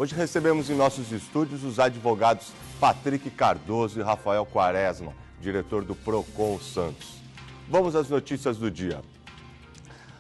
Hoje recebemos em nossos estúdios os advogados Patrick Cardoso e Rafael Quaresma, diretor do Procon Santos. Vamos às notícias do dia.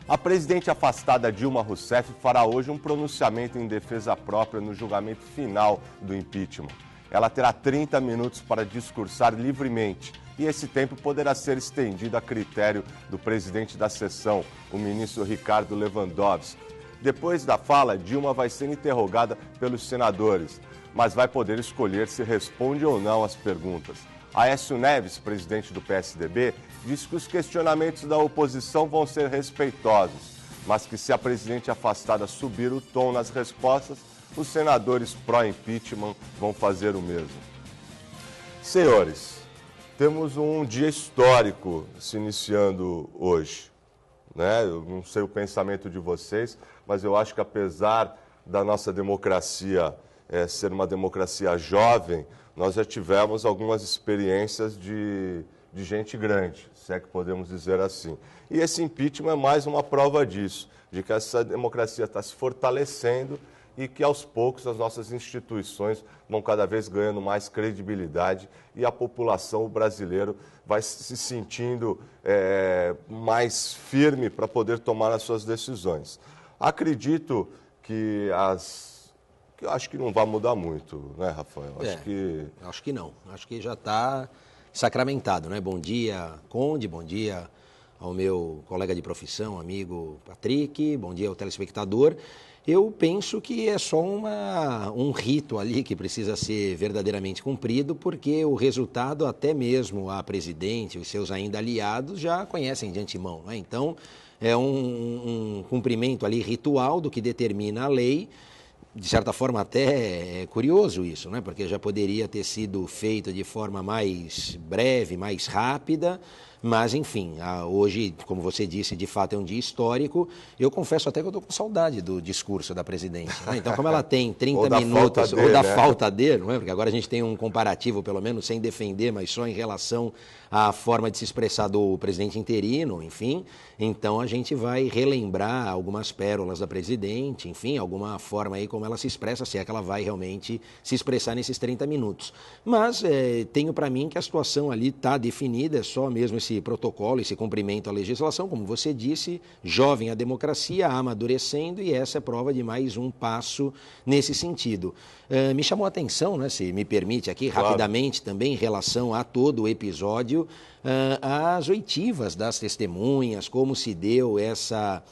A presidente afastada Dilma Rousseff fará hoje um pronunciamento em defesa própria no julgamento final do impeachment. Ela terá 30 minutos para discursar livremente e esse tempo poderá ser estendido a critério do presidente da sessão, o ministro Ricardo Lewandowski. Depois da fala, Dilma vai ser interrogada pelos senadores, mas vai poder escolher se responde ou não às perguntas. Aécio Neves, presidente do PSDB, disse que os questionamentos da oposição vão ser respeitosos, mas que se a presidente afastada subir o tom nas respostas, os senadores pró-impeachment vão fazer o mesmo. Senhores, temos um dia histórico se iniciando hoje, né? Eu não sei o pensamento de vocês, mas eu acho que apesar da nossa democracia ser uma democracia jovem, nós já tivemos algumas experiências de gente grande, se é que podemos dizer assim. E esse impeachment é mais uma prova disso, de que essa democracia está se fortalecendo e que aos poucos as nossas instituições vão cada vez ganhando mais credibilidade e a população, o brasileiro, vai se sentindo mais firme para poder tomar as suas decisões. Acredito que eu acho que não vai mudar muito, né, Rafael? Acho que não. Acho que já está sacramentado, né? Bom dia, Conde, bom dia ao meu colega de profissão, amigo Patrick, bom dia ao telespectador. Eu penso que é só um rito ali que precisa ser verdadeiramente cumprido, porque o resultado, até mesmo a presidente e os seus ainda aliados já conhecem de antemão, né? Então, é um cumprimento ali ritual do que determina a lei. De certa forma, até é curioso isso, né? Porque já poderia ter sido feito de forma mais breve, mais rápida, mas, enfim, hoje, como você disse, de fato é um dia histórico. Eu confesso até que eu estou com saudade do discurso da presidente, né? Então, como ela tem 30 minutos, ou da falta dele, não é? Porque agora a gente tem um comparativo, pelo menos, sem defender, mas só em relação à forma de se expressar do presidente interino, enfim. Então, a gente vai relembrar algumas pérolas da presidente, enfim, alguma forma aí como ela se expressa, se é que ela vai realmente se expressar nesses 30 minutos. Mas tenho para mim que a situação ali está definida, é só mesmo esse protocolo, esse cumprimento à legislação, como você disse, jovem a democracia, amadurecendo, e essa é prova de mais um passo nesse sentido. Me chamou a atenção, né, se me permite aqui, claro, rapidamente também, em relação a todo o episódio, as oitivas das testemunhas, como se deu essa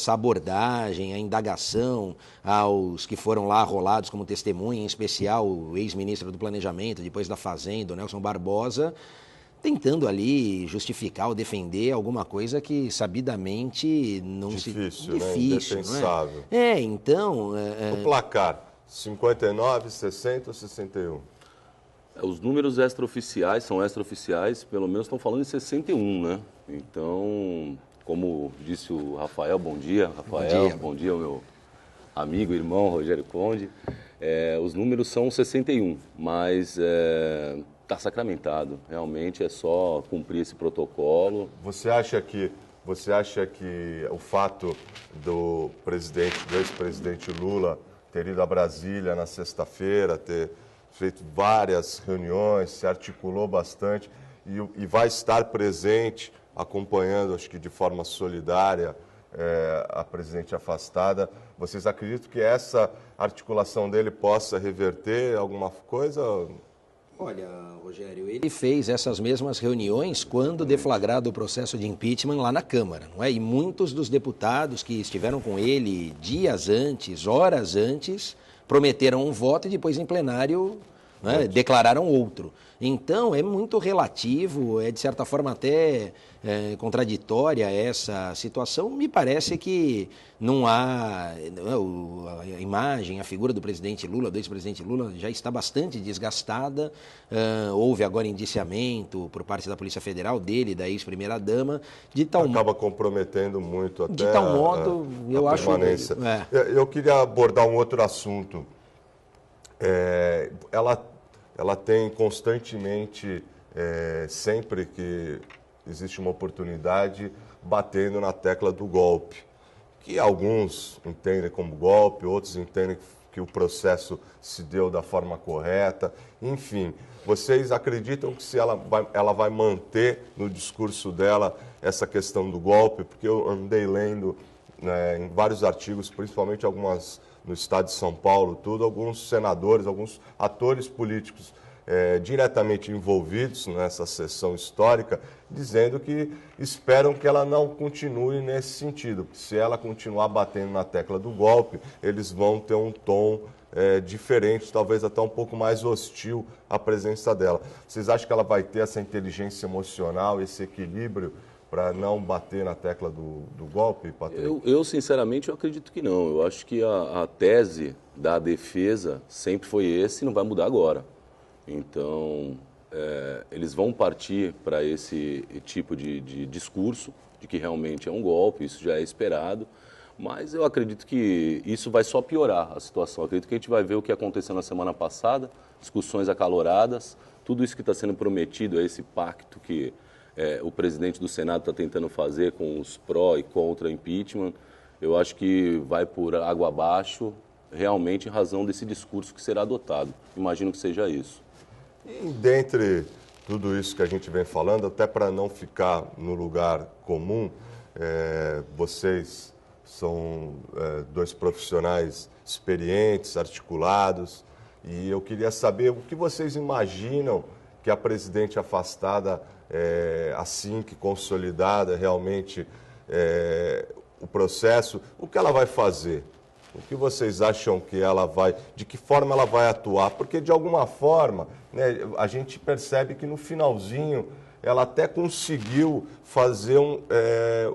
abordagem, a indagação aos que foram lá arrolados como testemunha, em especial o ex-ministro do Planejamento, depois da Fazenda, o Nelson Barbosa, tentando ali justificar ou defender alguma coisa que sabidamente não difícil, né? Indefensável. Não é? Então... O placar, 59, 60 ou 61? Os números extraoficiais, são extraoficiais, pelo menos estão falando em 61, né? Então, como disse o Rafael, bom dia, Rafael, bom dia ao meu amigo, irmão Rogério Conde. Os números são 61, mas está sacramentado, realmente é só cumprir esse protocolo. Você acha que o fato do ex-presidente Lula ter ido a Brasília na sexta-feira, ter feito várias reuniões, se articulou bastante e vai estar presente, acompanhando, acho que de forma solidária, a presidente afastada. Vocês acreditam que essa articulação dele possa reverter alguma coisa? Olha, Rogério, ele fez essas mesmas reuniões quando deflagrado o processo de impeachment lá na Câmara, não é? E muitos dos deputados que estiveram com ele dias antes, horas antes, prometeram um voto e depois em plenário, né, declararam outro. Então, é muito relativo, é de certa forma até contraditória essa situação. Me parece que não há... A imagem, a figura do presidente Lula, do ex-presidente Lula, já está bastante desgastada. Houve agora indiciamento por parte da Polícia Federal, dele, da ex-primeira-dama. Acaba comprometendo muito até de tal modo, eu acho... permanência. Eu queria abordar um outro assunto. Ela tem constantemente, sempre que existe uma oportunidade, batendo na tecla do golpe, que alguns entendem como golpe, outros entendem que o processo se deu da forma correta. Enfim, vocês acreditam que se ela vai manter no discurso dela essa questão do golpe? Porque eu andei lendo, né, em vários artigos, principalmente algumas no estado de São Paulo, alguns senadores, alguns atores políticos diretamente envolvidos nessa sessão histórica, dizendo que esperam que ela não continue nesse sentido. Se ela continuar batendo na tecla do golpe, eles vão ter um tom diferente, talvez até um pouco mais hostil à presença dela. Vocês acham que ela vai ter essa inteligência emocional, esse equilíbrio para não bater na tecla do golpe, Patrick? Eu, sinceramente, eu acredito que não. Eu acho que a tese da defesa sempre foi esse e não vai mudar agora. Então, eles vão partir para esse tipo de discurso, de que realmente é um golpe, isso já é esperado, mas eu acredito que isso vai só piorar a situação. Eu acredito que a gente vai ver o que aconteceu na semana passada, discussões acaloradas, tudo isso que está sendo prometido, esse pacto que o presidente do Senado está tentando fazer com os pró e contra impeachment, eu acho que vai por água abaixo, realmente em razão desse discurso que será adotado. Imagino que seja isso. E dentre tudo isso que a gente vem falando, até para não ficar no lugar comum, vocês são dois profissionais experientes, articulados, e eu queria saber o que vocês imaginam que a presidente afastada, assim que consolidada realmente o processo, o que ela vai fazer? O que vocês acham que ela vai, de que forma ela vai atuar? Porque, de alguma forma, né, a gente percebe que no finalzinho ela até conseguiu fazer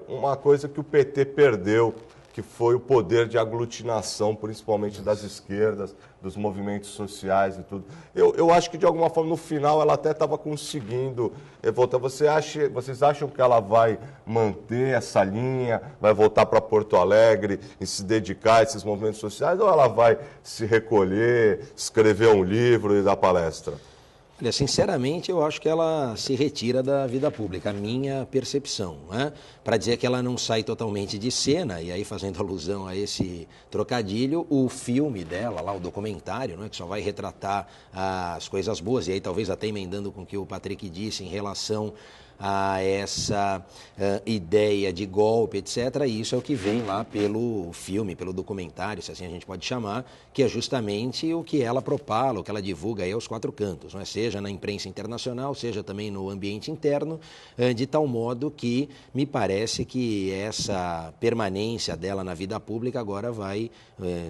uma coisa que o PT perdeu, que foi o poder de aglutinação, principalmente das esquerdas, dos movimentos sociais e tudo. Eu acho que, de alguma forma, no final, ela até estava conseguindo voltar. Vocês acham que ela vai manter essa linha, vai voltar para Porto Alegre e se dedicar a esses movimentos sociais, ou ela vai se recolher, escrever um livro e dar palestra? Olha, sinceramente, eu acho que ela se retira da vida pública, a minha percepção, né? Para dizer que ela não sai totalmente de cena, e aí fazendo alusão a esse trocadilho, o filme dela, lá o documentário, né, que só vai retratar as coisas boas, e aí talvez até emendando com o que o Patrick disse em relação a essa ideia de golpe, etc. E isso é o que vem lá pelo filme, pelo documentário, se assim a gente pode chamar, que é justamente o que ela propala, o que ela divulga aí aos quatro cantos, não é? Seja na imprensa internacional, seja também no ambiente interno, de tal modo que me parece que essa permanência dela na vida pública agora vai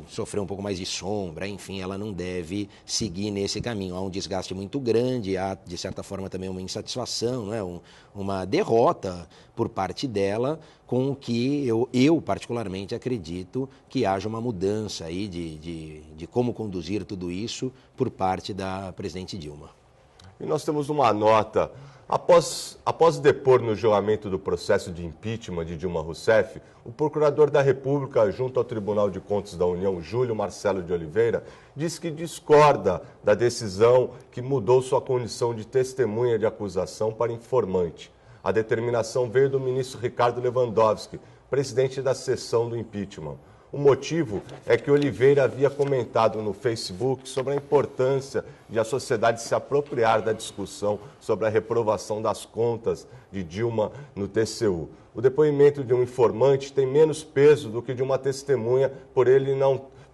sofrer um pouco mais de sombra, enfim, ela não deve seguir nesse caminho. Há um desgaste muito grande, há de certa forma também uma insatisfação, não é? Uma derrota por parte dela, com o que eu particularmente acredito que haja uma mudança aí de como conduzir tudo isso por parte da presidente Dilma. E nós temos uma nota. Após depor no julgamento do processo de impeachment de Dilma Rousseff, o procurador da República, junto ao Tribunal de Contas da União, Júlio Marcelo de Oliveira, diz que discorda da decisão que mudou sua condição de testemunha de acusação para informante. A determinação veio do ministro Ricardo Lewandowski, presidente da sessão do impeachment. O motivo é que Oliveira havia comentado no Facebook sobre a importância de a sociedade se apropriar da discussão sobre a reprovação das contas de Dilma no TCU. O depoimento de um informante tem menos peso do que de uma testemunha,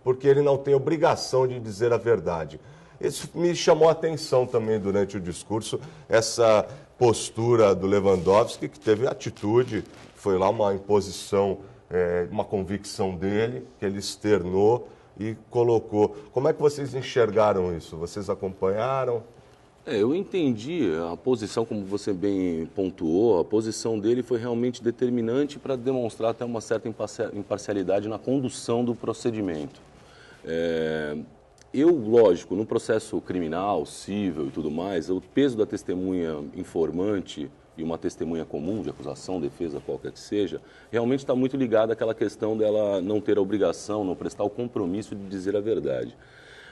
porque ele não tem obrigação de dizer a verdade. Isso me chamou a atenção também durante o discurso, essa postura do Lewandowski, que teve atitude, foi lá uma imposição, uma convicção dele, que ele externou e colocou. Como é que vocês enxergaram isso? Vocês acompanharam? Eu entendi a posição, como você bem pontuou, a posição dele foi realmente determinante para demonstrar até uma certa imparcialidade na condução do procedimento. Lógico, no processo criminal, civil e tudo mais, o peso da testemunha informante e uma testemunha comum de acusação, defesa, qualquer que seja, realmente está muito ligado àquela questão dela não ter a obrigação, não prestar o compromisso de dizer a verdade.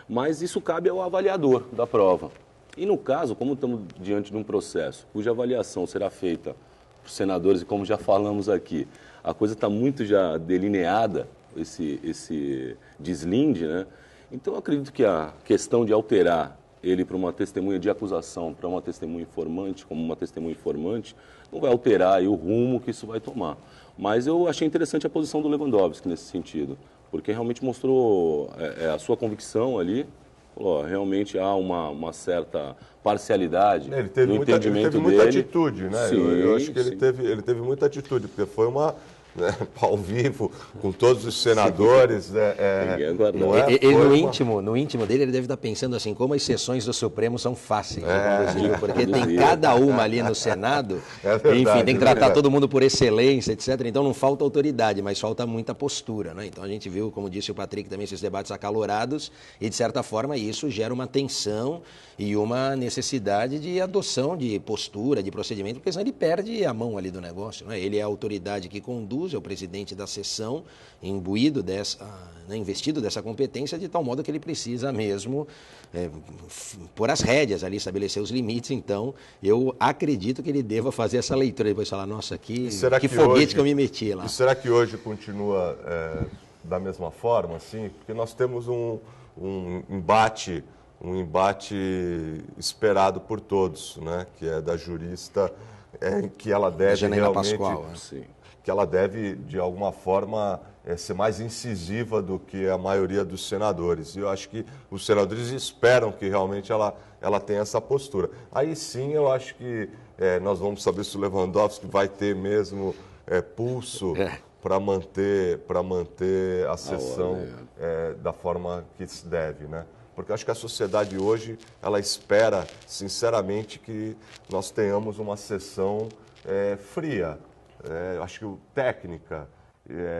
Mas isso cabe ao avaliador da prova. E no caso, como estamos diante de um processo cuja avaliação será feita por senadores, e como já falamos aqui, a coisa está muito já delineada, esse deslinde, né? Então, eu acredito que a questão de alterar ele para uma testemunha de acusação, para uma testemunha informante, como uma testemunha informante, não vai alterar aí o rumo que isso vai tomar. Mas eu achei interessante a posição do Lewandowski nesse sentido, porque realmente mostrou a sua convicção ali. Falou, realmente há uma certa parcialidade no entendimento dele. Ele teve muita atitude, né? Sim, eu acho que ele teve muita atitude, porque foi uma... Né, ao vivo, com todos os senadores. Não é? No íntimo dele, ele deve estar pensando assim, como as sessões do Supremo são fáceis de conduzir, porque tem cada uma ali no Senado, verdade, enfim, tem que tratar todo mundo por excelência, etc. Então não falta autoridade, mas falta muita postura, né? Então a gente viu, como disse o Patrick, também esses debates acalorados e, de certa forma, isso gera uma tensão e uma necessidade de adoção de postura, de procedimento, porque senão ele perde a mão ali do negócio, né? Ele é a autoridade que conduz, é o presidente da sessão, imbuído investido dessa competência, de tal modo que ele precisa mesmo pôr as rédeas ali, estabelecer os limites. Então, eu acredito que ele deva fazer essa leitura, depois falar, nossa, que foguete que eu me meti lá. E será que hoje continua da mesma forma, assim? Porque nós temos um embate esperado por todos, né? Que é da jurista, que ela deve realmente... Pascoal, que ela deve, de alguma forma, ser mais incisiva do que a maioria dos senadores. E eu acho que os senadores esperam que realmente ela tenha essa postura. Aí sim, eu acho que nós vamos saber se o Lewandowski vai ter mesmo pulso para manter a sessão da forma que se deve, né? Porque eu acho que a sociedade hoje, ela espera, sinceramente, que nós tenhamos uma sessão fria. Acho que técnica,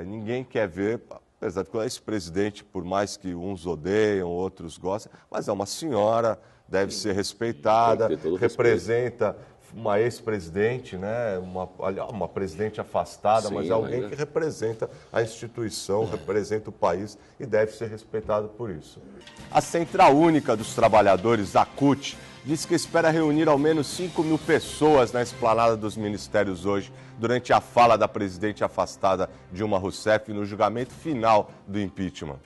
ninguém quer ver, apesar de que o ex-presidente, por mais que uns odeiam, outros gostem, mas é uma senhora, deve ser respeitada, representa uma ex-presidente, né? uma presidente afastada, sim, mas é alguém que representa a instituição, representa o país e deve ser respeitado por isso. A Central Única dos Trabalhadores, a CUT, diz que espera reunir ao menos 5.000 pessoas na esplanada dos ministérios hoje, durante a fala da presidente afastada Dilma Rousseff no julgamento final do impeachment.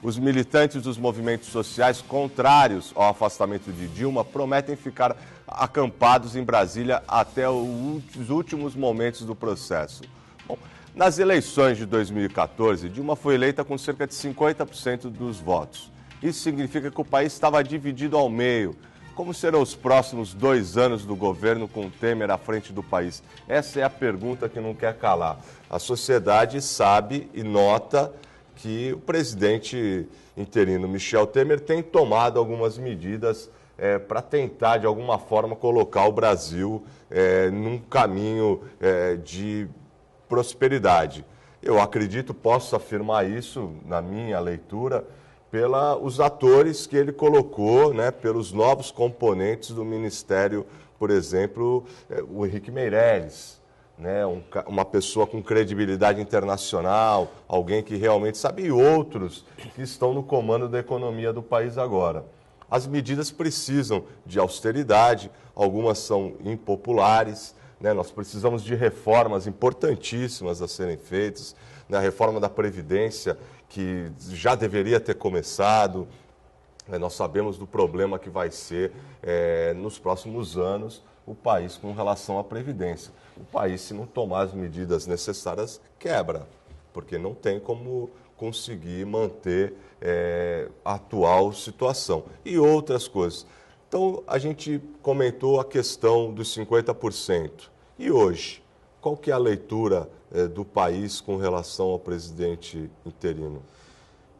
Os militantes dos movimentos sociais contrários ao afastamento de Dilma prometem ficar acampados em Brasília até os últimos momentos do processo. Bom, nas eleições de 2014, Dilma foi eleita com cerca de 50% dos votos. Isso significa que o país estava dividido ao meio. Como serão os próximos 2 anos do governo com Temer à frente do país? Essa é a pergunta que não quer calar. A sociedade sabe e nota que o presidente interino Michel Temer tem tomado algumas medidas para tentar, de alguma forma, colocar o Brasil num caminho de prosperidade. Eu acredito, posso afirmar isso na minha leitura, pelos atores que ele colocou, né, pelos novos componentes do Ministério, por exemplo, o Henrique Meirelles, né, uma pessoa com credibilidade internacional, alguém que realmente sabe, e outros que estão no comando da economia do país agora. As medidas precisam de austeridade, algumas são impopulares, né, nós precisamos de reformas importantíssimas a serem feitas, né, a reforma da Previdência, que já deveria ter começado. Nós sabemos do problema que vai ser nos próximos anos o país com relação à Previdência. O país, se não tomar as medidas necessárias, quebra, porque não tem como conseguir manter a atual situação. E outras coisas. Então, a gente comentou a questão dos 50%. E hoje, qual que é a leitura do país com relação ao presidente interino?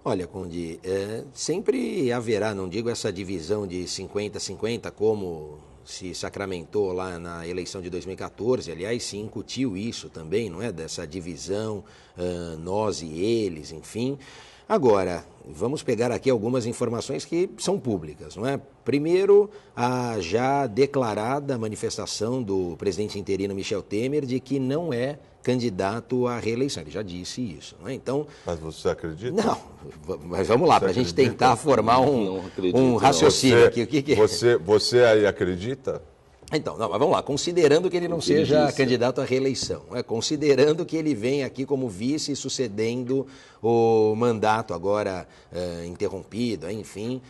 Olha, Conde, sempre haverá, não digo essa divisão de 50-50, como se sacramentou lá na eleição de 2014, aliás, se incutiu isso também, não é? Dessa divisão, nós e eles, enfim. Agora, vamos pegar aqui algumas informações que são públicas, não é? Primeiro, a já declarada manifestação do presidente interino Michel Temer de que não é candidato à reeleição. Ele já disse isso, não é? Então, mas você acredita? Não, mas vamos lá, para a gente tentar formar um raciocínio aqui. O que é? Você aí acredita? Então, não, mas vamos lá, considerando que ele não seja candidato à reeleição, considerando que ele vem aqui como vice sucedendo o mandato agora interrompido, enfim,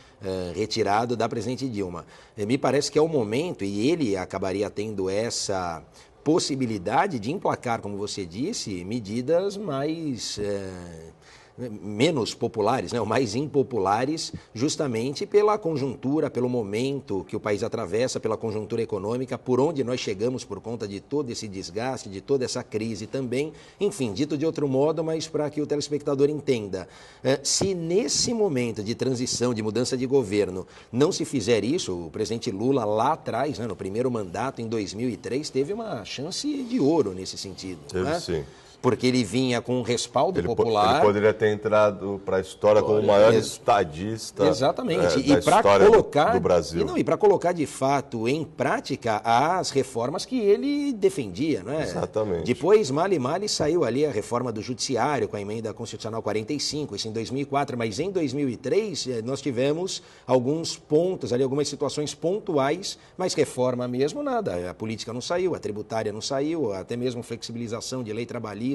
retirado da presidente Dilma. Me parece que é o momento, e ele acabaria tendo essa possibilidade de emplacar, como você disse, medidas mais... menos populares, ou mais impopulares, justamente pela conjuntura, pelo momento que o país atravessa, pela conjuntura econômica, por onde nós chegamos por conta de todo esse desgaste, de toda essa crise também. Enfim, dito de outro modo, mas para que o telespectador entenda, se nesse momento de transição, de mudança de governo, não se fizer isso, o presidente Lula lá atrás, no primeiro mandato, em 2003, teve uma chance de ouro nesse sentido. Teve, sim. Porque ele vinha com um respaldo popular. Ele poderia ter entrado para a história como o maior estadista. Exatamente. Da história do Brasil. E para colocar de fato em prática as reformas que ele defendia, não é? Exatamente. Depois, mal e mal, saiu ali a reforma do Judiciário com a emenda constitucional 45, isso em 2004, mas em 2003 nós tivemos alguns pontos ali, algumas situações pontuais, mas reforma mesmo nada. A política não saiu, a tributária não saiu, até mesmo flexibilização de lei trabalhista,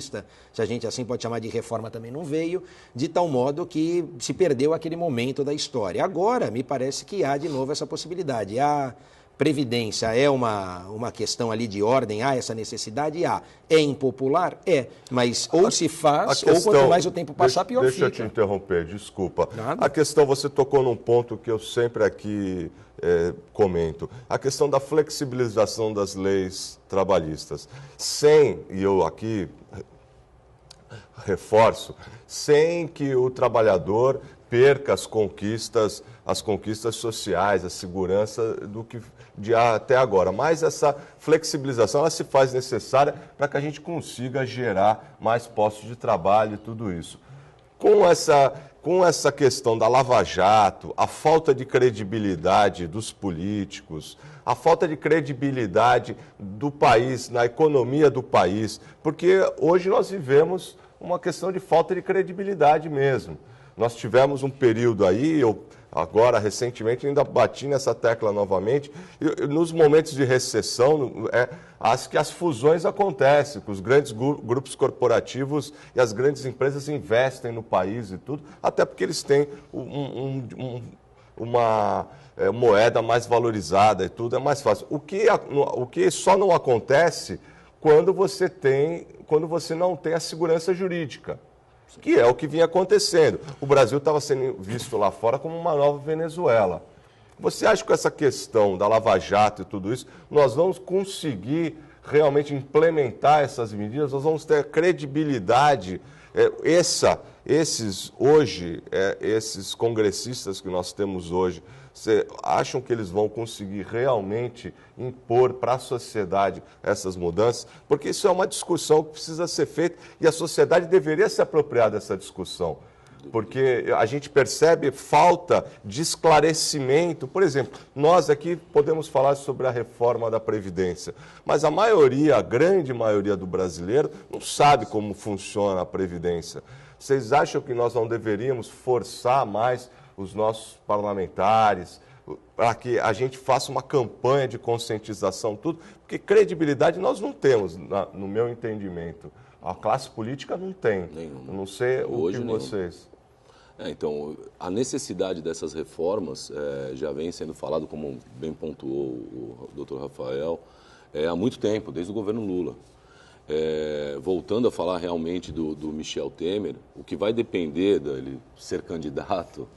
se a gente assim pode chamar de reforma, também não veio, de tal modo que se perdeu aquele momento da história. Agora, me parece que há de novo essa possibilidade. A Previdência é uma questão ali de ordem, há essa necessidade? Há. É impopular? É. Mas ou se faz, ou quanto mais o tempo passar, pior fica. Deixa eu te interromper, desculpa. Nada. A questão, você tocou num ponto que eu sempre aqui comento, a questão da flexibilização das leis trabalhistas. E eu aqui reforço, sem que o trabalhador perca as conquistas sociais, a segurança do que de até agora. Mas essa flexibilização ela se faz necessária para que a gente consiga gerar mais postos de trabalho e tudo isso. Com essa questão da Lava Jato, a falta de credibilidade dos políticos, a falta de credibilidade do país, na economia do país, porque hoje nós vivemos uma questão de falta de credibilidade mesmo. Nós tivemos um período aí, eu agora recentemente ainda bati nessa tecla novamente, nos momentos de recessão, que as fusões acontecem, que os grandes grupos corporativos e as grandes empresas investem no país e tudo, até porque eles têm uma moeda mais valorizada e tudo, é mais fácil. O que só não acontece quando você não tem a segurança jurídica, que é o que vinha acontecendo. O Brasil estava sendo visto lá fora como uma nova Venezuela. Você acha que com essa questão da Lava Jato e tudo isso, nós vamos conseguir realmente implementar essas medidas? Nós vamos ter credibilidade? Esses congressistas que nós temos hoje, você acham que eles vão conseguir realmente impor para a sociedade essas mudanças? Porque isso é uma discussão que precisa ser feita e a sociedade deveria se apropriar dessa discussão. Porque a gente percebe falta de esclarecimento. Por exemplo, nós aqui podemos falar sobre a reforma da Previdência, mas a grande maioria do brasileiro não sabe como funciona a Previdência. Vocês acham que nós não deveríamos forçar mais os nossos parlamentares para que a gente faça uma campanha de conscientização, tudo? Porque credibilidade nós não temos, no meu entendimento. A classe política não tem. Nenhuma. Eu não sei Hoje, o que vocês... Então, a necessidade dessas reformas já vem sendo falado, como bem pontuou o doutor Rafael, há muito tempo, desde o governo Lula. Voltando a falar realmente do Michel Temer, o que vai depender dele ser candidato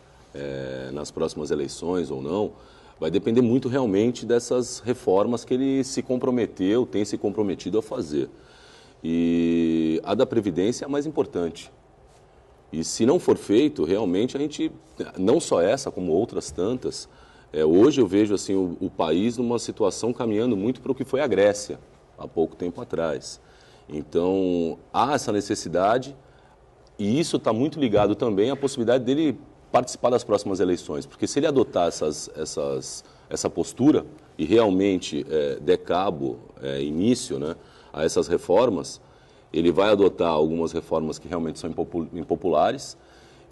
nas próximas eleições ou não, vai depender muito realmente dessas reformas que ele tem se comprometido a fazer. E a da Previdência é a mais importante. E se não for feito, realmente a gente, não só essa, como outras tantas, hoje eu vejo assim, o país numa situação caminhando muito para o que foi a Grécia, há pouco tempo atrás. Então, há essa necessidade e isso está muito ligado também à possibilidade dele participar das próximas eleições. Porque se ele adotar essa postura e realmente der cabo, início, né, a essas reformas, ele vai adotar algumas reformas que realmente são impopulares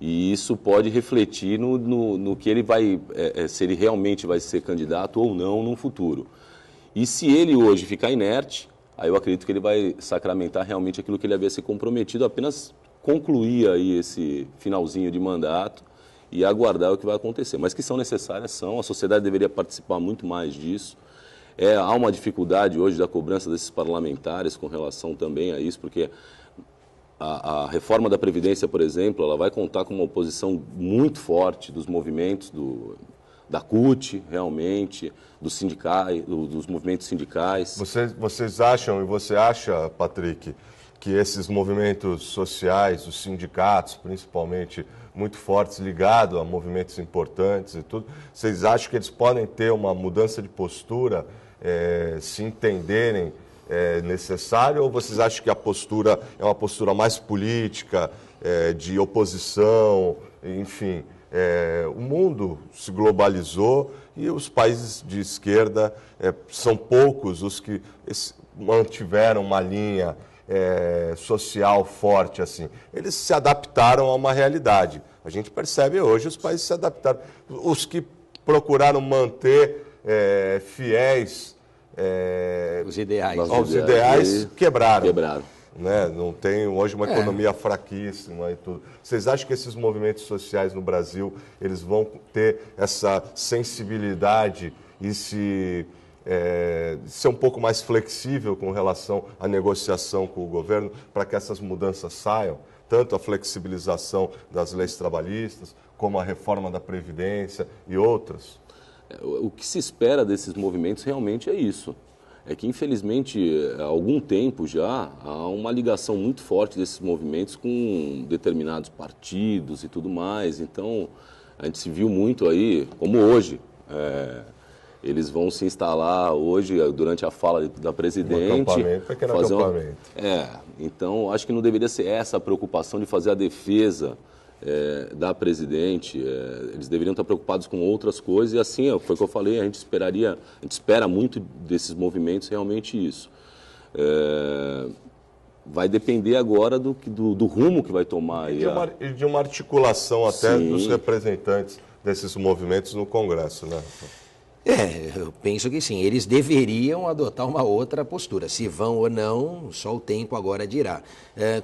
e isso pode refletir no que ele vai, se ele realmente vai ser candidato ou não no futuro. E se ele hoje ficar inerte, aí eu acredito que ele vai sacramentar realmente aquilo que ele havia se comprometido, apenas concluir aí esse finalzinho de mandato e aguardar o que vai acontecer. Mas que são necessárias, a sociedade deveria participar muito mais disso. Há uma dificuldade hoje da cobrança desses parlamentares com relação também a isso, porque a reforma da Previdência, por exemplo, ela vai contar com uma oposição muito forte dos movimentos da CUT, realmente, dos sindicais, dos movimentos sindicais. Vocês acham, e você acha, Patrick, que esses movimentos sociais, os sindicatos, principalmente, muito fortes, ligados a movimentos importantes e tudo, vocês acham que eles podem ter uma mudança de postura, se entenderem necessário, ou vocês acham que a postura é uma postura mais política, de oposição, enfim? O mundo se globalizou e os países de esquerda são poucos os que mantiveram uma linha social forte assim. Eles se adaptaram a uma realidade. A gente percebe hoje os países se adaptaram. Os que procuraram manter fiéis os ideais. aos ideais quebraram. Né? Não tem hoje uma economia fraquíssima e tudo. Vocês acham que esses movimentos sociais no Brasil eles vão ter essa sensibilidade e ser um pouco mais flexível com relação à negociação com o governo para que essas mudanças saiam? Tanto a flexibilização das leis trabalhistas, como a reforma da Previdência e outras? O que se espera desses movimentos realmente é isso. É que, infelizmente, há algum tempo já, há uma ligação muito forte desses movimentos com determinados partidos e tudo mais. Então, a gente se viu muito aí, como hoje. Eles vão se instalar hoje, durante a fala da presidente. Pequeno acampamento. Então, acho que não deveria ser essa a preocupação de fazer a defesa da presidente. Eles deveriam estar preocupados com outras coisas e assim, foi o que eu falei, a gente espera muito desses movimentos realmente isso. Vai depender agora do rumo que vai tomar. E de uma articulação até dos representantes desses movimentos no Congresso, né? Eu penso que sim, eles deveriam adotar uma outra postura. Se vão ou não, só o tempo agora dirá.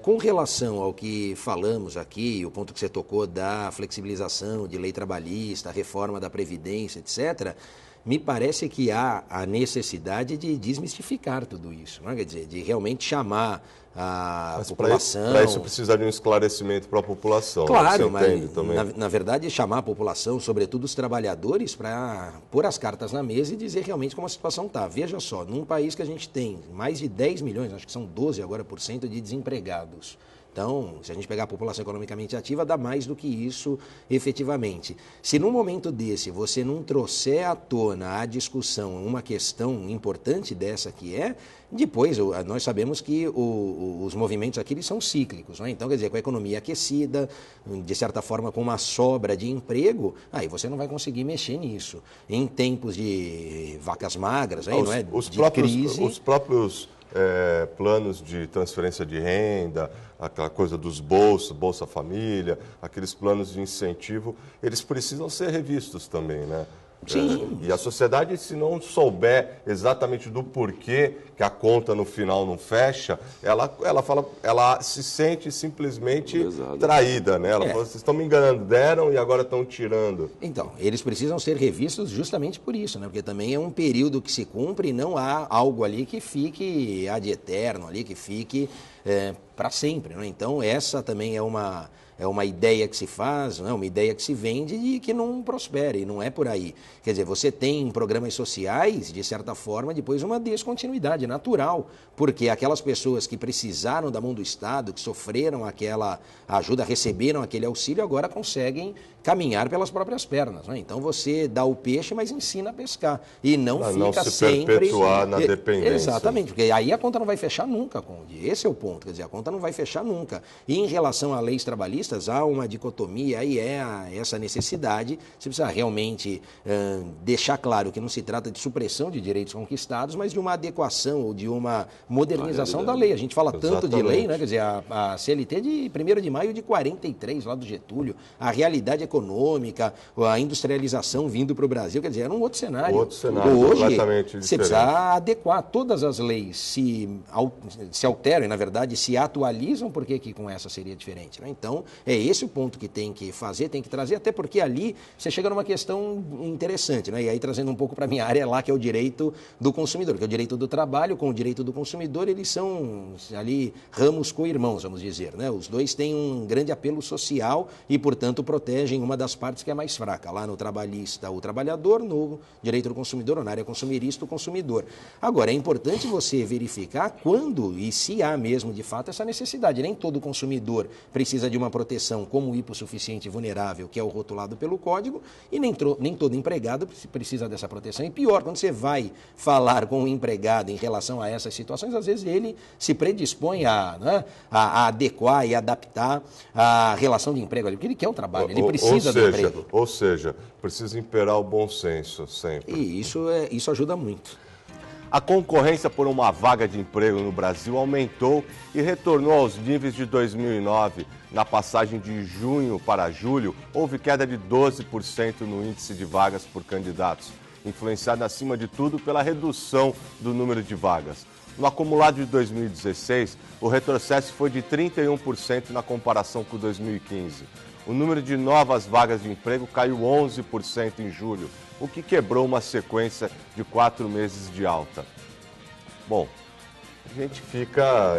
Com relação ao que falamos aqui, o ponto que você tocou da flexibilização de lei trabalhista, reforma da Previdência, etc., me parece que há a necessidade de desmistificar tudo isso, não é? Quer dizer, de realmente chamar a população... Para isso precisa de um esclarecimento para a população. Claro, mas na verdade chamar a população, sobretudo os trabalhadores, para pôr as cartas na mesa e dizer realmente como a situação está. Veja só, num país que a gente tem mais de 10 milhões, acho que são 12 agora por cento de desempregados. Então, se a gente pegar a população economicamente ativa, dá mais do que isso efetivamente. Se num momento desse você não trouxer à tona a discussão uma questão importante dessa que depois nós sabemos que os movimentos aqui eles são cíclicos, não é? Então, quer dizer, com a economia aquecida, de certa forma com uma sobra de emprego, aí você não vai conseguir mexer nisso. Em tempos de vacas magras, não é? Crise... Os próprios planos de transferência de renda, aquela coisa dos Bolsa Família, aqueles planos de incentivo, eles precisam ser revistos também, né? Sim. E a sociedade, se não souber exatamente do porquê que a conta no final não fecha, ela se sente simplesmente traída, né? Ela fala, vocês estão me enganando, deram e agora estão tirando. Então, eles precisam ser revistos justamente por isso, né? Porque também é um período que se cumpre e não há algo ali que fique ad eterno, ali que fique para sempre, né? Então, essa também é uma ideia que se faz, não é? Uma ideia que se vende e que não prospera, e não é por aí. Quer dizer, você tem em programas sociais, de certa forma, depois uma descontinuidade natural, porque aquelas pessoas que precisaram da mão do Estado, que sofreram aquela ajuda, receberam aquele auxílio, agora conseguem caminhar pelas próprias pernas, não é? Então você dá o peixe, mas ensina a pescar, e não fica se sempre... perpetuar na dependência. Exatamente, porque aí a conta não vai fechar nunca, Conde. Esse é o ponto, quer dizer, a conta não vai fechar nunca. E em relação a leis trabalhistas, trabalhistas, há uma dicotomia, aí essa necessidade. Você precisa realmente deixar claro que não se trata de supressão de direitos conquistados, mas de uma adequação ou de uma modernização da lei. A gente fala tanto de lei, né? Quer dizer, a CLT de 1º de maio de 43, lá do Getúlio, a realidade econômica, a industrialização vindo para o Brasil, quer dizer, era um outro cenário. Hoje, você precisa adequar. Todas as leis se alteram e, na verdade, se atualizam, por que com essa seria diferente? Né? Então, é esse o ponto que tem que fazer, tem que trazer, até porque ali você chega numa questão interessante, né? E aí trazendo um pouco para a minha área lá, que é o direito do consumidor, que é o direito do trabalho com o direito do consumidor, eles são ali ramos co-irmãos, vamos dizer, né? Os dois têm um grande apelo social e, portanto, protegem uma das partes que é mais fraca. Lá no trabalhista, o trabalhador, no direito do consumidor, ou na área consumerista, o consumidor. Agora, é importante você verificar quando e se há mesmo, de fato, essa necessidade. Nem todo consumidor precisa de uma proteção como o hipossuficiente vulnerável, que é o rotulado pelo Código, e nem todo empregado precisa dessa proteção. E pior, quando você vai falar com o empregado em relação a essas situações, às vezes ele se predispõe a adequar e adaptar a relação de emprego ali, porque ele quer o trabalho, ele precisa do emprego. Ou seja, precisa imperar o bom senso sempre. E isso ajuda muito. A concorrência por uma vaga de emprego no Brasil aumentou e retornou aos níveis de 2009. Na passagem de junho para julho, houve queda de 12% no índice de vagas por candidatos, influenciada acima de tudo pela redução do número de vagas. No acumulado de 2016, o retrocesso foi de 31% na comparação com 2015. O número de novas vagas de emprego caiu 11% em julho, o que quebrou uma sequência de 4 meses de alta. Bom, a gente fica...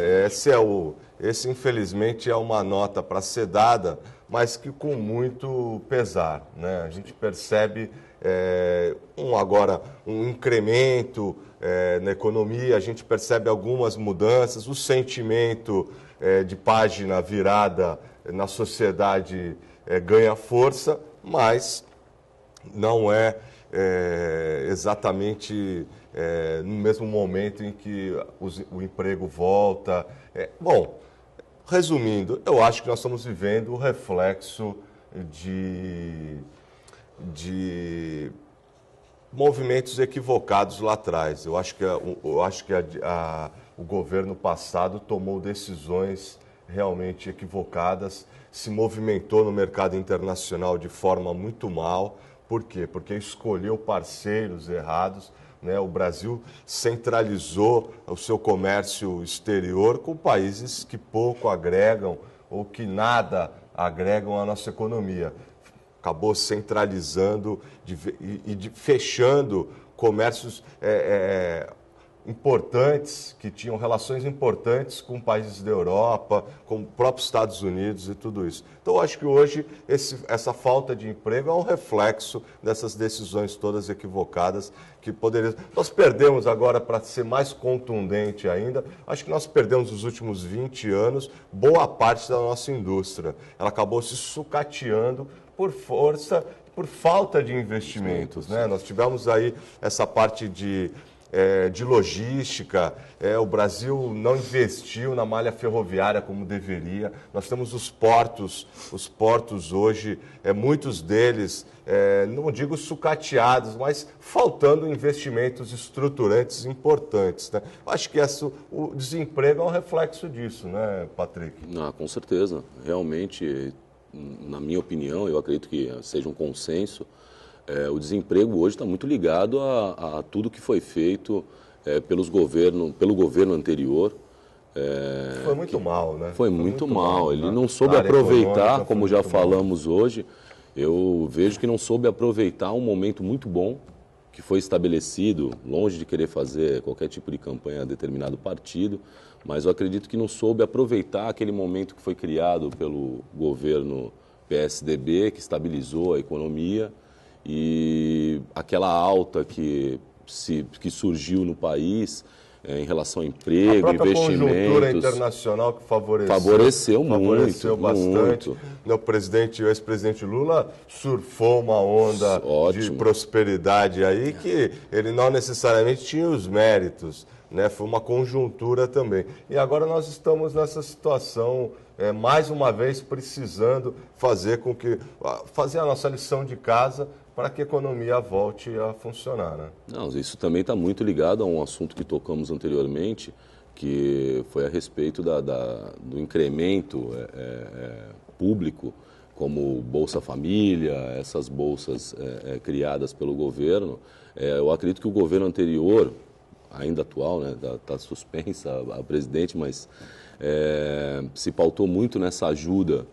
Esse infelizmente é uma nota para ser dada, mas que com muito pesar, né? A gente percebe um incremento na economia, a gente percebe algumas mudanças, o sentimento de página virada na sociedade ganha força, mas não é exatamente no mesmo momento em que o emprego volta. Bom, resumindo, eu acho que nós estamos vivendo o reflexo de movimentos equivocados lá atrás. Eu acho que o governo passado tomou decisões realmente equivocadas, se movimentou no mercado internacional de forma muito mal. Por quê? Porque escolheu parceiros errados, né? O Brasil centralizou o seu comércio exterior com países que pouco agregam ou que nada agregam à nossa economia. Acabou centralizando e fechando comércios importantes, que tinham relações importantes com países da Europa, com os próprios Estados Unidos e tudo isso. Então, eu acho que hoje essa falta de emprego é um reflexo dessas decisões todas equivocadas que poderiam... Nós perdemos agora, para ser mais contundente ainda, acho que nós perdemos nos últimos 20 anos boa parte da nossa indústria. Ela acabou se sucateando por falta de investimentos, né? Nós tivemos aí essa parte de logística, o Brasil não investiu na malha ferroviária como deveria. Nós temos os portos hoje, muitos deles, não digo sucateados, mas faltando investimentos estruturantes importantes, né? Eu acho que o desemprego é um reflexo disso, né, Patrick? Com certeza. Realmente, na minha opinião, eu acredito que seja um consenso, o desemprego hoje está muito ligado a tudo que foi feito pelo governo anterior. Foi muito mal, né? Foi muito mal. Ele não soube aproveitar, como já falamos hoje, eu vejo que não soube aproveitar um momento muito bom que foi estabelecido, longe de querer fazer qualquer tipo de campanha a determinado partido, mas eu acredito que não soube aproveitar aquele momento que foi criado pelo governo PSDB, que estabilizou a economia, e aquela alta que surgiu no país em relação ao emprego, investimentos. A conjuntura internacional que favoreceu bastante. Muito. O ex-presidente Lula surfou uma onda de prosperidade aí que ele não necessariamente tinha os méritos, né? Foi uma conjuntura também. E agora nós estamos nessa situação, mais uma vez, precisando fazer a nossa lição de casa para que a economia volte a funcionar, né? Não, isso também está muito ligado a um assunto que tocamos anteriormente, que foi a respeito do incremento público, como Bolsa Família, essas bolsas criadas pelo governo. Eu acredito que o governo anterior, ainda atual, né, está suspensa a presidente, mas se pautou muito nessa ajuda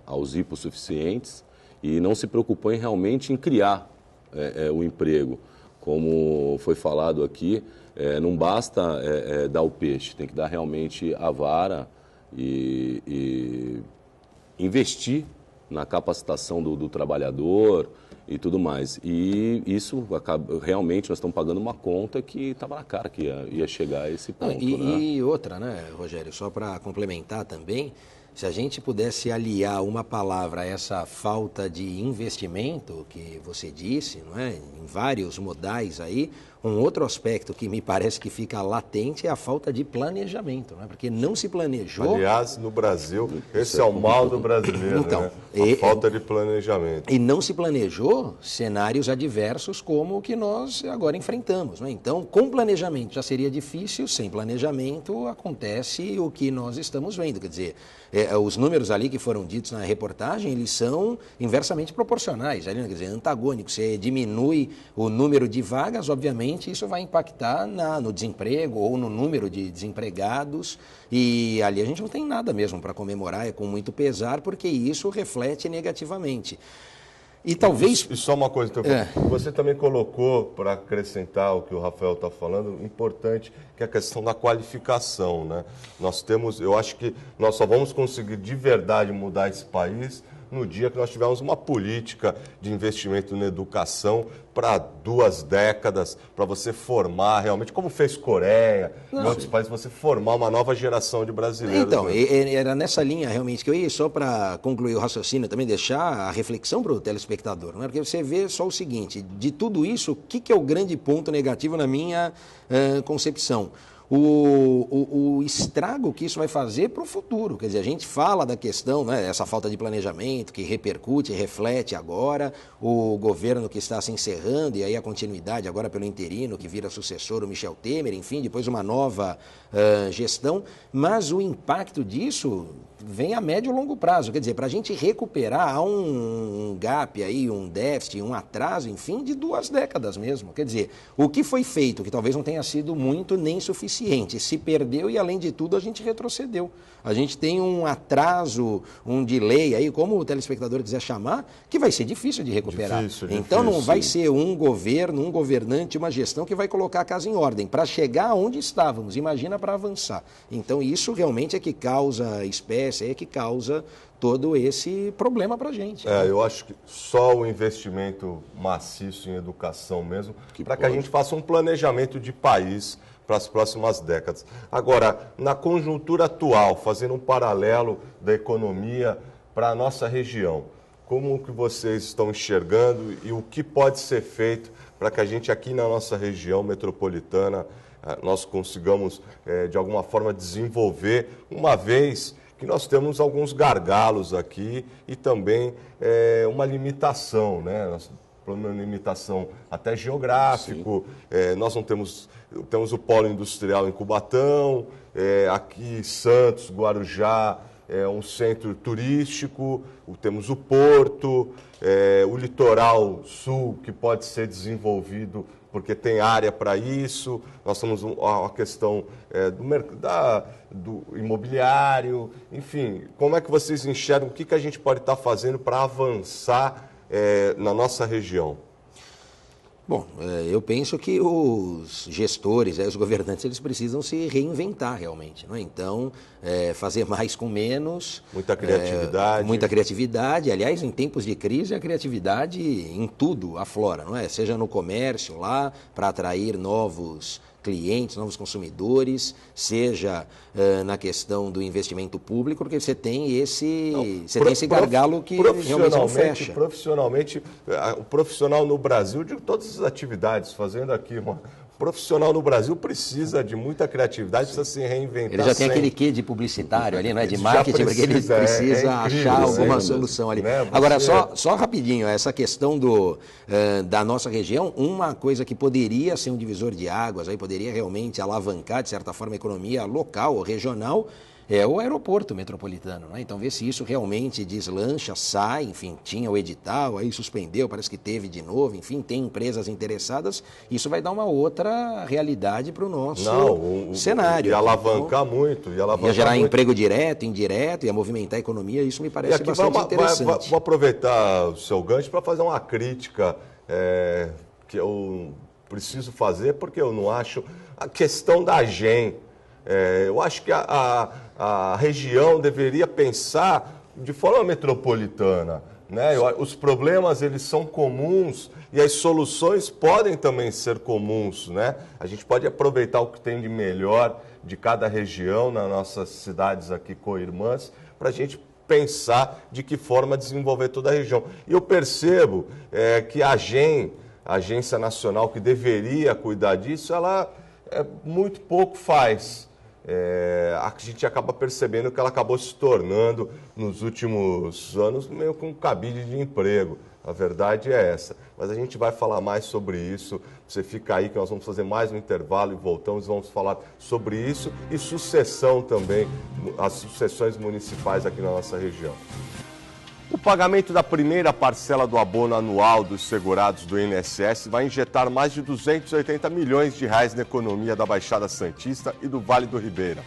aos hipossuficientes e não se preocupou realmente em criar o emprego. Como foi falado aqui, não basta dar o peixe, tem que dar realmente a vara e investir na capacitação do trabalhador e tudo mais. E isso realmente nós estamos pagando uma conta que estava na cara que ia chegar a esse ponto. E outra, né, Rogério, só para complementar também, se a gente pudesse aliar uma palavra a essa falta de investimento que você disse, não é, em vários modais aí, um outro aspecto que me parece que fica latente é a falta de planejamento, não é? Porque não se planejou. Aliás, no Brasil, esse é o mal do brasileiro, então, né? A falta de planejamento. E não se planejou cenários adversos como o que nós agora enfrentamos, não é? Então, com planejamento já seria difícil, sem planejamento acontece o que nós estamos vendo, quer dizer, os números ali que foram ditos na reportagem, eles são inversamente proporcionais, quer dizer, antagônicos. Você diminui o número de vagas, obviamente, isso vai impactar no desemprego ou no número de desempregados, e ali a gente não tem nada mesmo para comemorar, é com muito pesar, porque isso reflete negativamente. E talvez... E só uma coisa, então, você também colocou, para acrescentar o que o Rafael está falando, importante, que é a questão da qualificação, né? Eu acho que nós só vamos conseguir de verdade mudar esse país no dia que nós tivermos uma política de investimento na educação para 2 décadas, para você formar realmente, como fez Coreia, em outros países, você formar uma nova geração de brasileiros. Então, era nessa linha realmente que eu ia, só para concluir o raciocínio, também deixar a reflexão para o telespectador, não é? Porque você vê só o seguinte, de tudo isso, o que é o grande ponto negativo na minha concepção? O estrago que isso vai fazer para o futuro. Quer dizer, a gente fala da questão, né, essa falta de planejamento que repercute, reflete agora, o governo que está se encerrando e aí a continuidade agora pelo interino que vira sucessor, o Michel Temer, enfim, depois uma nova gestão, mas o impacto disso vem a médio e longo prazo. Quer dizer, para a gente recuperar, há um gap aí, um déficit, um atraso, enfim, de 2 décadas mesmo. Quer dizer, o que foi feito, que talvez não tenha sido muito nem suficiente, se perdeu e, além de tudo, a gente retrocedeu. A gente tem um atraso, um delay aí, como o telespectador quiser chamar, que vai ser difícil de recuperar. Então não vai ser um governo, um governante, uma gestão que vai colocar a casa em ordem para chegar onde estávamos, imagina para avançar. Então isso realmente é que causa espécie, é que causa todo esse problema para a gente. Eu acho que só o investimento maciço em educação mesmo, para que a gente faça um planejamento de país para as próximas décadas. Agora, na conjuntura atual, fazendo um paralelo da economia para a nossa região, como que vocês estão enxergando e o que pode ser feito para que a gente aqui na nossa região metropolitana, nós consigamos, de alguma forma, desenvolver, uma vez que nós temos alguns gargalos aqui e também uma limitação, né? Uma limitação até geográfico, nós não temos o polo industrial em Cubatão, aqui Santos, Guarujá é um centro turístico, temos o porto, o litoral sul que pode ser desenvolvido porque tem área para isso, nós temos a questão do imobiliário, enfim, como é que vocês enxergam, o que a gente pode estar fazendo para avançar na nossa região? Bom, eu penso que os gestores, os governantes, eles precisam se reinventar realmente, não é? Então, fazer mais com menos. Muita criatividade. Muita criatividade. Aliás, em tempos de crise, a criatividade em tudo aflora, não é? Seja no comércio lá, para atrair novos clientes, novos consumidores, seja na questão do investimento público, porque você tem esse gargalo que realmente não fecha. Profissionalmente, o profissional no Brasil, de todas as atividades, fazendo aqui profissional no Brasil precisa de muita criatividade, precisa se reinventar. Ele já tem sempre. aquele quê de publicitário ali, não é? De Ele marketing, porque ele precisa, precisa incrível, achar alguma solução ali. Né? Agora, só rapidinho, essa questão da nossa região, uma coisa que poderia ser um divisor de águas, aí poderia realmente alavancar, de certa forma, a economia local ou regional, é o aeroporto metropolitano, né? Então, ver se isso realmente deslancha, sai, enfim, tinha o edital, aí suspendeu, parece que teve de novo, enfim, tem empresas interessadas, isso vai dar uma outra realidade para o nosso cenário. Ia alavancar muito. Ia gerar emprego direto, indireto, ia movimentar a economia, isso me parece bastante interessante. Vou aproveitar o seu gancho para fazer uma crítica que eu preciso fazer, porque eu não acho a questão da AGEM. Eu acho que a região deveria pensar de forma metropolitana, né? Os problemas eles são comuns e as soluções podem também ser comuns, né? A gente pode aproveitar o que tem de melhor de cada região nas nossas cidades aqui co-irmãs para a gente pensar de que forma desenvolver toda a região. E eu percebo que a AGEM, a Agência Nacional que deveria cuidar disso, ela muito pouco faz. A gente acaba percebendo que ela acabou se tornando, nos últimos anos, meio que um cabide de emprego. A verdade é essa. Mas a gente vai falar mais sobre isso. Você fica aí que nós vamos fazer mais um intervalo e voltamos e vamos falar sobre isso e sucessão também, as sucessões municipais aqui na nossa região. O pagamento da primeira parcela do abono anual dos segurados do INSS vai injetar mais de 280 milhões de reais na economia da Baixada Santista e do Vale do Ribeira.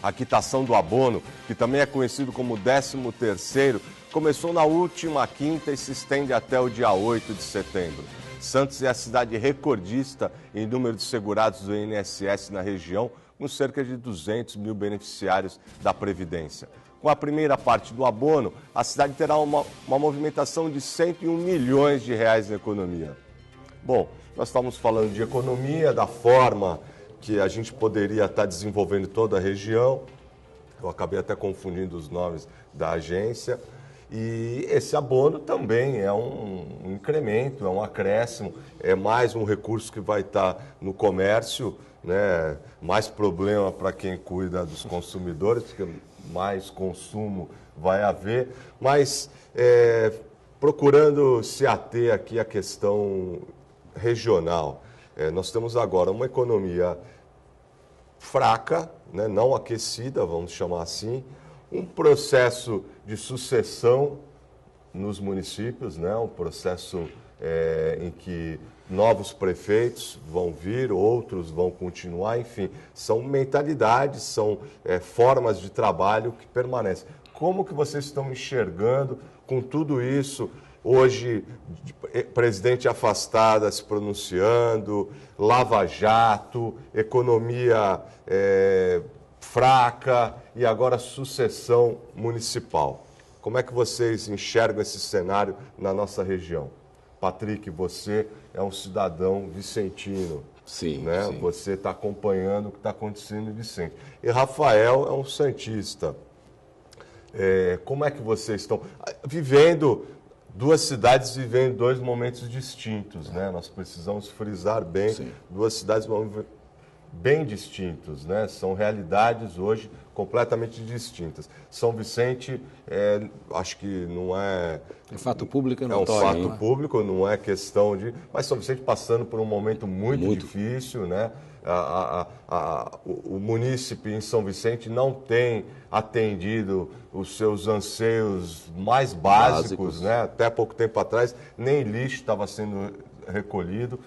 A quitação do abono, que também é conhecido como 13º, começou na última quinta e se estende até o dia 8 de setembro. Santos é a cidade recordista em número de segurados do INSS na região, com cerca de 200 mil beneficiários da Previdência. Com a primeira parte do abono, a cidade terá uma movimentação de 101 milhões de reais na economia. Bom, nós estamos falando de economia, da forma que a gente poderia estar desenvolvendo toda a região. Eu acabei até confundindo os nomes da agência. E esse abono também é um incremento, é um acréscimo, é mais um recurso que vai estar no comércio, né? Mais problema para quem cuida dos consumidores, porque mais consumo vai haver, mas procurando se ater aqui à questão regional. Nós temos agora uma economia fraca, né, não aquecida, vamos chamar assim, um processo de sucessão nos municípios, né, um processo em que novos prefeitos vão vir, outros vão continuar, enfim, são mentalidades, são formas de trabalho que permanecem. Como que vocês estão enxergando com tudo isso? Hoje, presidente afastada se pronunciando, Lava Jato, economia fraca e agora sucessão municipal. Como é que vocês enxergam esse cenário na nossa região? Patrick, você é um cidadão vicentino. Sim, né? sim. Você está acompanhando o que está acontecendo em Vicente. E Rafael é um santista. Como é que vocês estão vivendo, duas cidades vivendo dois momentos distintos, né? Nós precisamos frisar bem, Sim. Duas cidades bem distintos, né? São realidades hoje completamente distintas. São Vicente, acho que não é... É fato público e É um notório, fato né? público, não é questão de... Mas São Vicente passando por um momento muito difícil, né? O munícipe em São Vicente não tem atendido os seus anseios mais básicos, né? Até pouco tempo atrás, nem lixo estava sendo recolhido.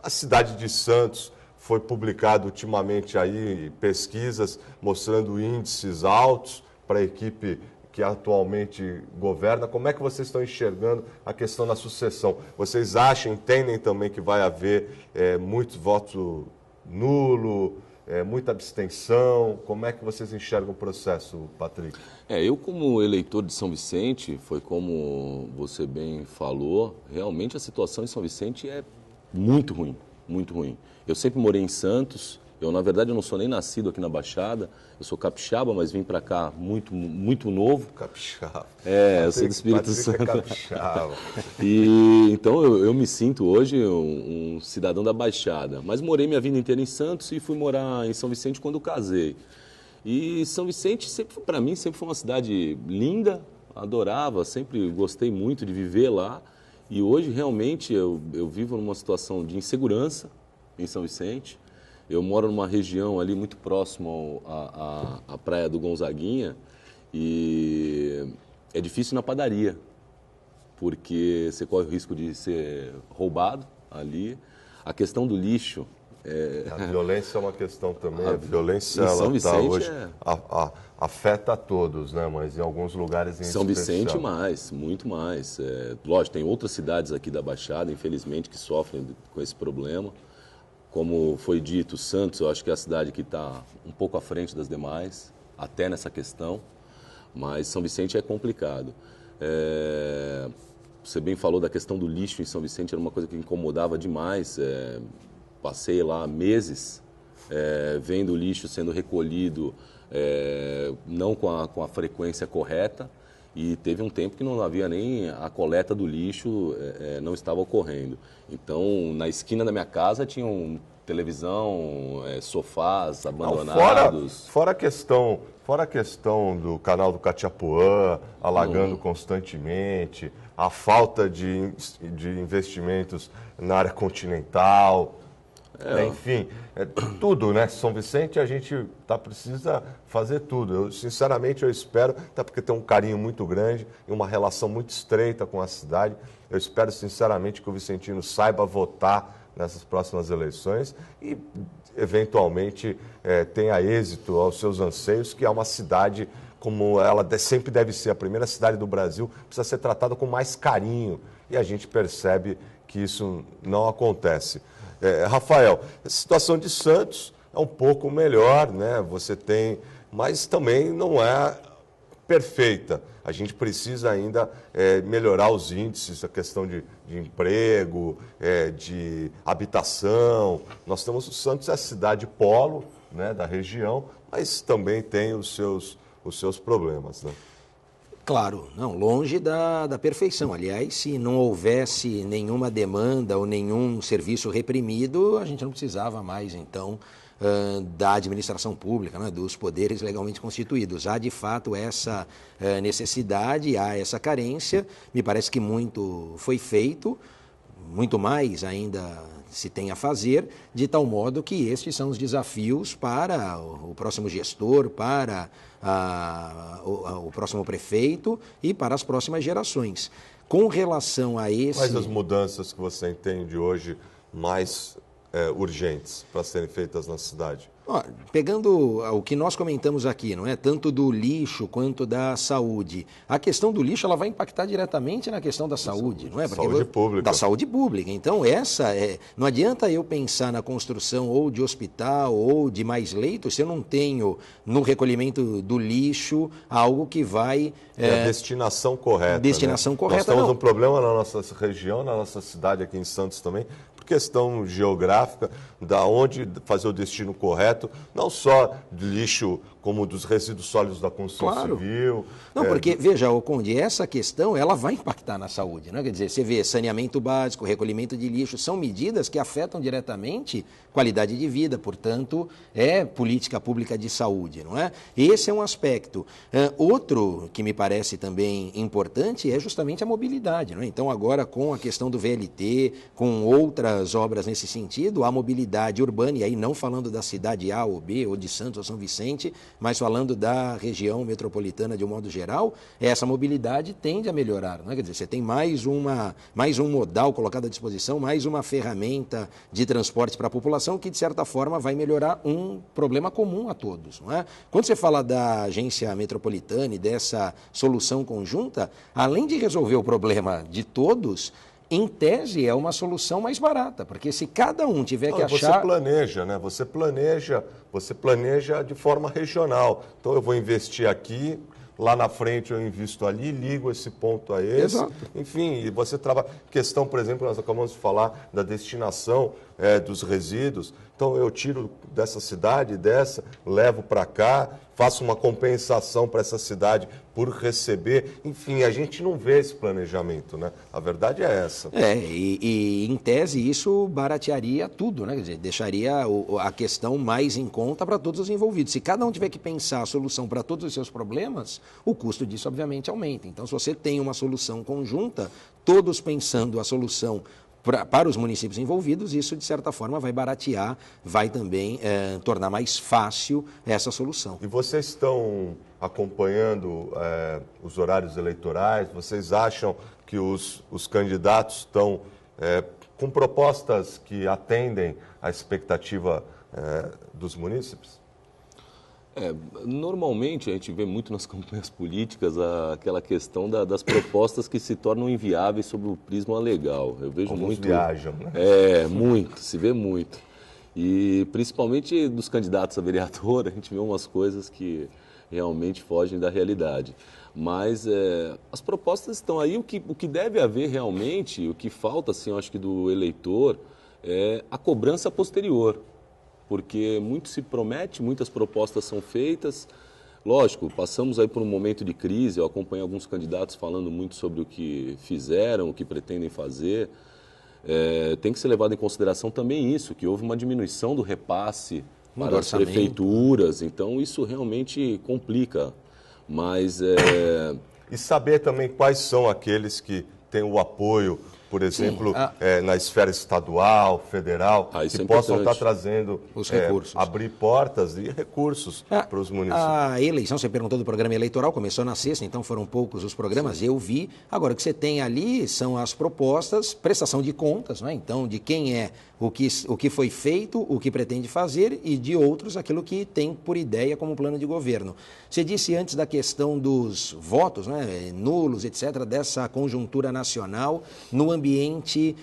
A cidade de Santos foi publicado ultimamente aí pesquisas mostrando índices altos para a equipe que atualmente governa. Como é que vocês estão enxergando a questão da sucessão? Vocês acham, entendem também que vai haver muito voto nulo, muita abstenção? Como é que vocês enxergam o processo, Patrick? Eu como eleitor de São Vicente, foi como você bem falou, realmente a situação em São Vicente é muito ruim, muito ruim. Eu sempre morei em Santos, Eu, na verdade, eu não sou nem nascido aqui na Baixada, eu sou capixaba, mas vim para cá muito novo. Capixaba. Eu sou do Espírito Santo. Capixaba. E então eu me sinto hoje um cidadão da Baixada, mas morei minha vida inteira em Santos e fui morar em São Vicente quando casei. E São Vicente, para mim, sempre foi uma cidade linda, adorava, sempre gostei muito de viver lá. E hoje, realmente, eu vivo numa situação de insegurança em São Vicente. Eu moro numa região ali muito próximo à praia do Gonzaguinha e é difícil na padaria, porque você corre o risco de ser roubado ali. A questão do lixo... A violência é uma questão também. A violência, ela está hoje... afeta a todos, né? Mas em alguns lugares em São especial. Vicente mais, muito mais. Lógico, tem outras cidades aqui da Baixada, infelizmente, que sofrem com esse problema. Como foi dito, Santos, eu acho que é a cidade que está um pouco à frente das demais, até nessa questão, mas São Vicente é complicado. Você bem falou da questão do lixo em São Vicente, era uma coisa que incomodava demais. Passei lá meses vendo o lixo sendo recolhido, não com a frequência correta, e teve um tempo que não havia nem a coleta do lixo, não estava ocorrendo. Então, na esquina da minha casa tinham televisão, sofás abandonados. Fora a questão do canal do Catiapuã, alagando constantemente, a falta de investimentos na área continental. Enfim, tudo, né? São Vicente, a gente precisa fazer tudo. Sinceramente, eu espero, até porque tem um carinho muito grande e uma relação muito estreita com a cidade, eu espero, sinceramente, que o vicentino saiba votar nessas próximas eleições e, eventualmente, tenha êxito aos seus anseios, que é uma cidade como ela sempre deve ser, a primeira cidade do Brasil, precisa ser tratada com mais carinho. E a gente percebe que isso não acontece. Rafael, a situação de Santos é um pouco melhor, né? Você tem, mas também não é perfeita. A gente precisa ainda melhorar os índices, a questão de emprego, de habitação. Nós temos, o Santos é a cidade polo, né, da região, mas também tem os seus problemas, né? Claro, não, longe da perfeição. Aliás, se não houvesse nenhuma demanda ou nenhum serviço reprimido, a gente não precisava mais, então, da administração pública, né, dos poderes legalmente constituídos. Há, de fato, essa necessidade, há essa carência. Me parece que muito foi feito, muito mais ainda se tem a fazer, de tal modo que estes são os desafios para o próximo gestor, para o próximo prefeito e para as próximas gerações. Com relação a esse... Quais as mudanças que você entende hoje mais urgentes para serem feitas na cidade? Pegando o que nós comentamos aqui, não é? Tanto do lixo quanto da saúde. A questão do lixo ela vai impactar diretamente na questão da saúde, não é? Porque saúde pública. Da saúde pública. Então, não adianta eu pensar na construção ou de hospital ou de mais leitos se eu não tenho no recolhimento do lixo algo que vai... a destinação correta. Destinação correta, Nós temos um problema na nossa região, na nossa cidade aqui em Santos também, questão geográfica, da onde fazer o destino correto, não só de lixo, como dos resíduos sólidos da construção civil. Não, porque, veja, Conde, essa questão ela vai impactar na saúde, né? Quer dizer, você vê saneamento básico, recolhimento de lixo, são medidas que afetam diretamente qualidade de vida, portanto, é política pública de saúde, não é? Esse é um aspecto. Outro que me parece também importante é justamente a mobilidade, não é? Então, agora com a questão do VLT, com outras obras nesse sentido, a mobilidade urbana, e aí não falando da cidade A ou B, ou de Santos ou São Vicente, mas falando da região metropolitana de um modo geral, essa mobilidade tende a melhorar, não é? Quer dizer, você tem mais um modal colocado à disposição, mais uma ferramenta de transporte para a população que, de certa forma, vai melhorar um problema comum a todos, não é? Quando você fala da agência metropolitana e dessa solução conjunta, além de resolver o problema de todos, em tese, é uma solução mais barata, porque se cada um tiver que achar... Você planeja, né? Você planeja de forma regional. Então, eu vou investir aqui, lá na frente eu invisto ali, ligo esse ponto a esse. Exato. Enfim, e você trabalha... Questão, por exemplo, nós acabamos de falar da destinação dos resíduos. Então eu tiro dessa cidade, levo para cá, faço uma compensação para essa cidade por receber. Enfim, a gente não vê esse planejamento, né? A verdade é essa. E em tese isso baratearia tudo, né? Quer dizer, deixaria a questão mais em conta para todos os envolvidos. Se cada um tiver que pensar a solução para todos os seus problemas, o custo disso obviamente aumenta. Então, se você tem uma solução conjunta, todos pensando a solução para os municípios envolvidos, isso de certa forma vai baratear, vai também tornar mais fácil essa solução. E vocês estão acompanhando os horários eleitorais? Vocês acham que os candidatos estão com propostas que atendem à expectativa dos munícipes? Normalmente a gente vê muito nas campanhas políticas aquela questão das propostas que se tornam inviáveis sob o prisma legal. Eu vejo Alguns muito. Viajam, né? Muito, se vê muito. E principalmente dos candidatos a vereador, a gente vê umas coisas que realmente fogem da realidade. Mas as propostas estão aí, o que deve haver realmente, o que falta, assim, eu acho que do eleitor, é a cobrança posterior. Porque muito se promete, muitas propostas são feitas. Lógico, passamos aí por um momento de crise, eu acompanhei alguns candidatos falando muito sobre o que fizeram, o que pretendem fazer. Tem que ser levado em consideração também isso, que houve uma diminuição do repasse para as prefeituras, então isso realmente complica. Mas E saber também quais são aqueles que têm o apoio, por exemplo, na esfera estadual, federal, que possam estar trazendo os recursos. Abrir portas e recursos para os municípios. A eleição, você perguntou do programa eleitoral, começou na sexta, então foram poucos os programas, sim, eu vi. Agora, o que você tem ali são as propostas, prestação de contas, né? Então, de quem é o que foi feito, o que pretende fazer, e de outros aquilo que tem por ideia como plano de governo. Você disse antes da questão dos votos, né, nulos, etc., dessa conjuntura nacional no ambiente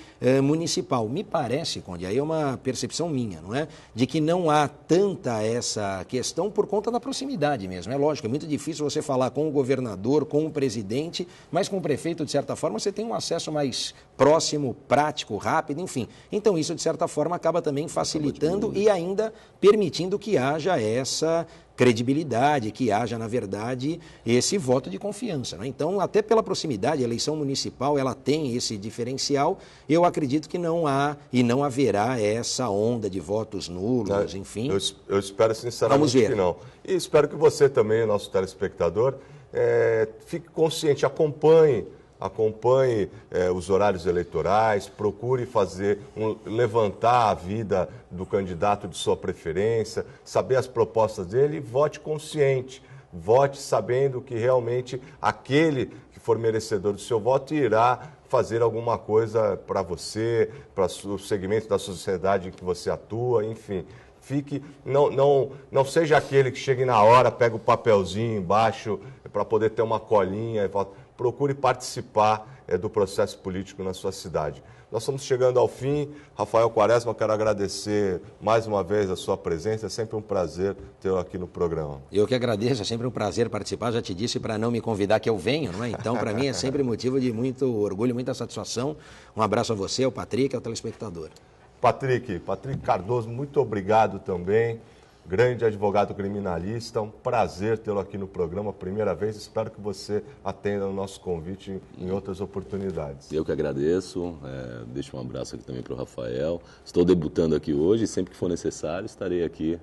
municipal. Me parece, Conde, aí é uma percepção minha, não é? De que não há tanta essa questão por conta da proximidade mesmo. É lógico, é muito difícil você falar com o governador, com o presidente, mas com o prefeito, de certa forma, você tem um acesso mais próximo, prático, rápido, enfim. Então, isso, de certa forma, acaba também facilitando e ainda permitindo que haja essa credibilidade, que haja, na verdade, esse voto de confiança, né? Então, até pela proximidade, a eleição municipal, ela tem esse diferencial. Eu acredito que não há e não haverá essa onda de votos nulos, enfim. Eu espero sinceramente que não. E espero que você também, nosso telespectador, fique consciente, acompanhe os horários eleitorais, procure levantar a vida do candidato de sua preferência, saber as propostas dele e vote consciente. Vote sabendo que realmente aquele que for merecedor do seu voto irá fazer alguma coisa para você, para o segmento da sociedade em que você atua, enfim. Não seja aquele que chegue na hora, pega o papelzinho embaixo para poder ter uma colinha e volta. Procure participar do processo político na sua cidade. Nós estamos chegando ao fim. Rafael Quaresma, quero agradecer mais uma vez a sua presença. É sempre um prazer tê-lo aqui no programa. Eu que agradeço, é sempre um prazer participar. Já te disse para não me convidar que eu venho, não é? Então, para mim é sempre motivo de muito orgulho, muita satisfação. Um abraço a você, ao Patrick, ao telespectador. Patrick Cardoso, muito obrigado também. Grande advogado criminalista, um prazer tê-lo aqui no programa, primeira vez, espero que você atenda o nosso convite em outras oportunidades. Eu que agradeço, deixo um abraço aqui também para o Rafael, estou debutando aqui hoje e sempre que for necessário estarei aqui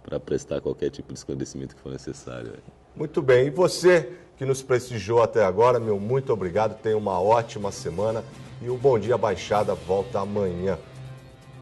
para prestar qualquer tipo de esclarecimento que for necessário. Muito bem, e você que nos prestigiou até agora, meu muito obrigado, tenha uma ótima semana e o Bom Dia Baixada volta amanhã.